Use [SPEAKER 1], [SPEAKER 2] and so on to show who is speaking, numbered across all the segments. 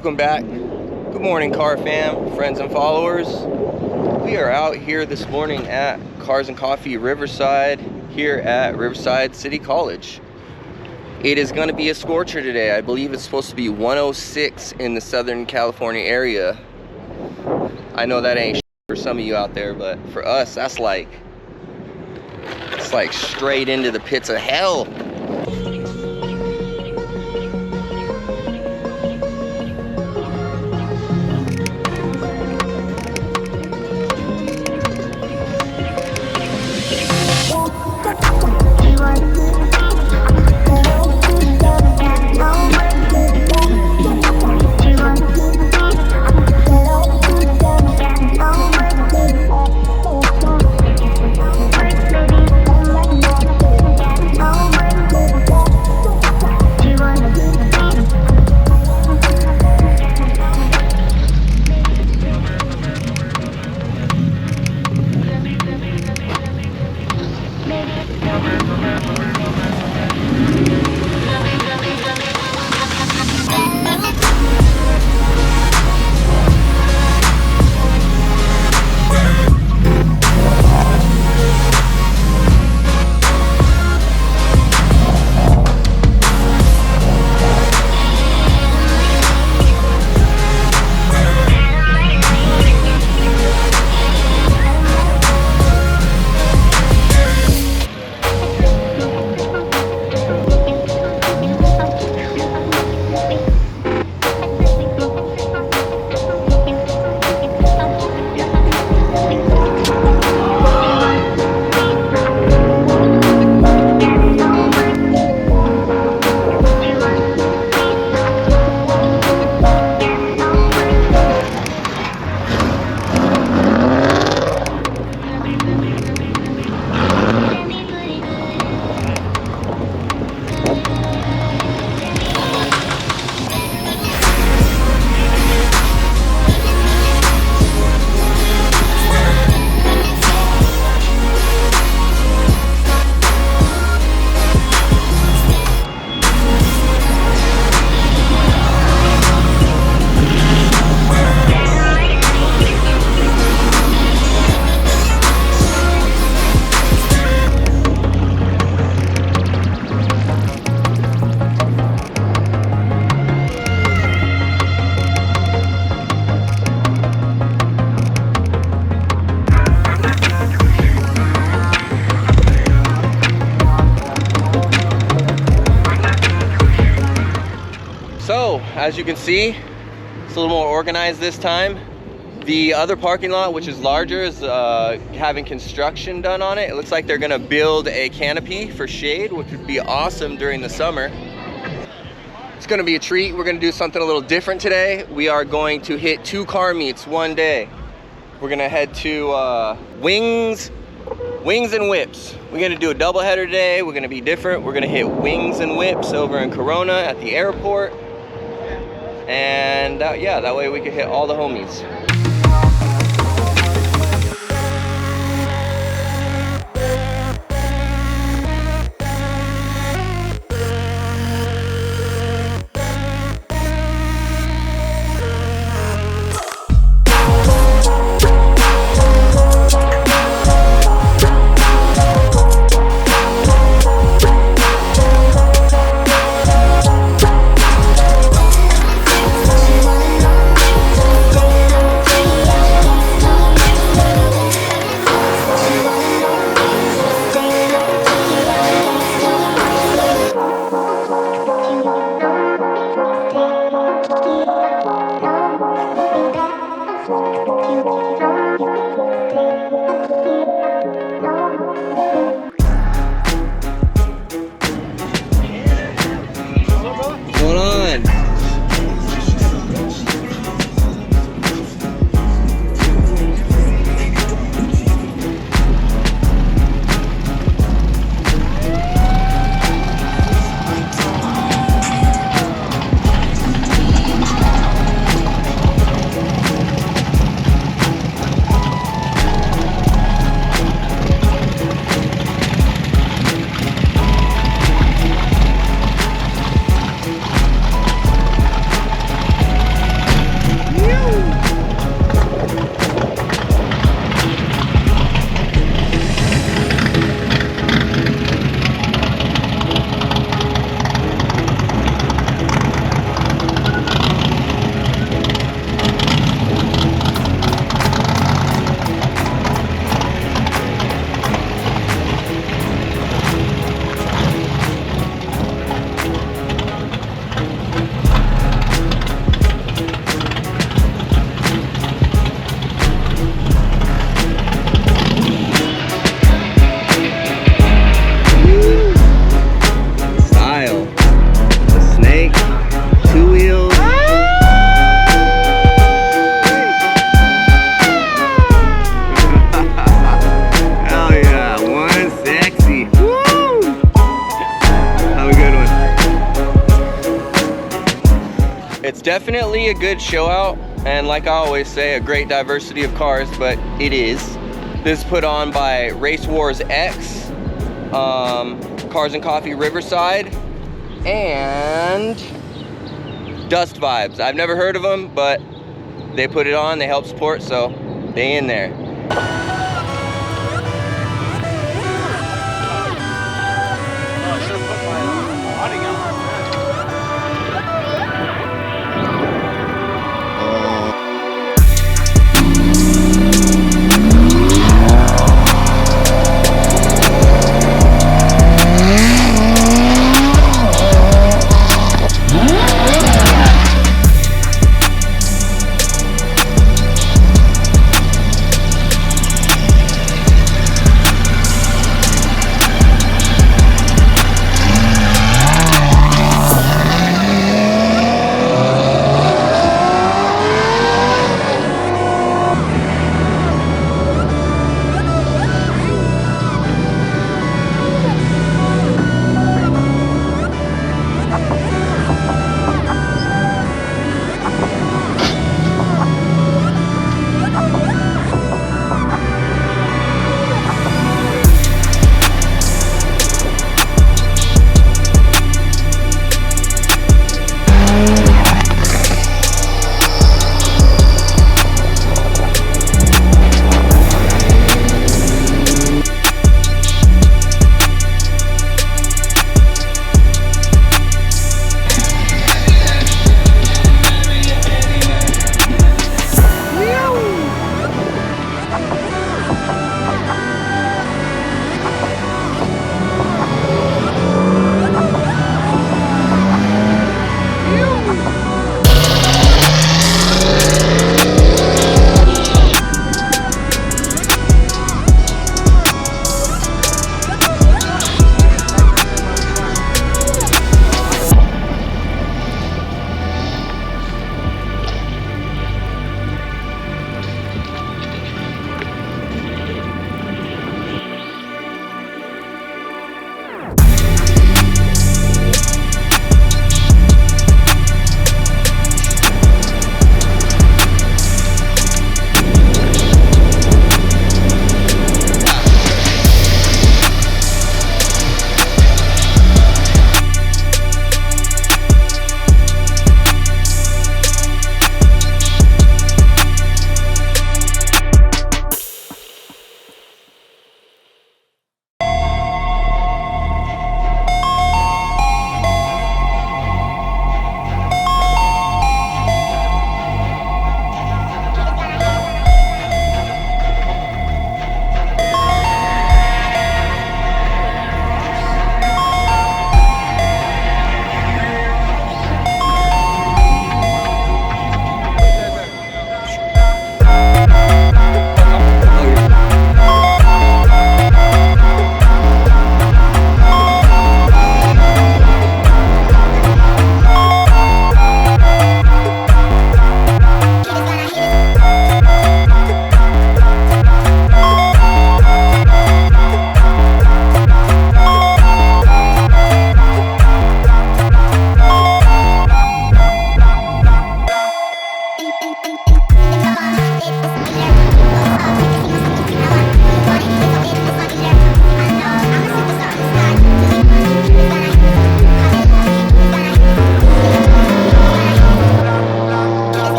[SPEAKER 1] Welcome back. Good morning, car fam, friends and followers. We are out here this morning at Cars and Coffee Riverside here at Riverside City College. It is going to be a scorcher today. I believe it's supposed to be 106 in the Southern California area. I know that ain't for some of you out there, but for us, it's like straight into the pits of hell. So, as you can see, it's a little more organized this time. The other parking lot, which is larger, is having construction done on it. It looks like they're gonna build a canopy for shade, which would be awesome during the summer. It's gonna be a treat. We're gonna do something a little different today. We are going to hit 2 car meets one day. We're gonna head to Wings and Whips. We're gonna do a double header today. We're gonna be different. We're gonna hit Wings and Whips over in Corona at the airport. And yeah, that way we can hit all the homies. Definitely a good show out, and like I always say, a great diversity of cars, but it is. This is put on by Race Wars X, Cars and Coffee Riverside, and Dust Vibes. I've never heard of them, but they put it on, they help support, so they in there.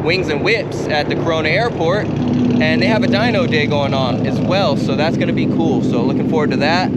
[SPEAKER 1] Wings and Whips at the Corona Airport, and they have a dyno day going on as well, so that's going to be cool. So looking forward to that.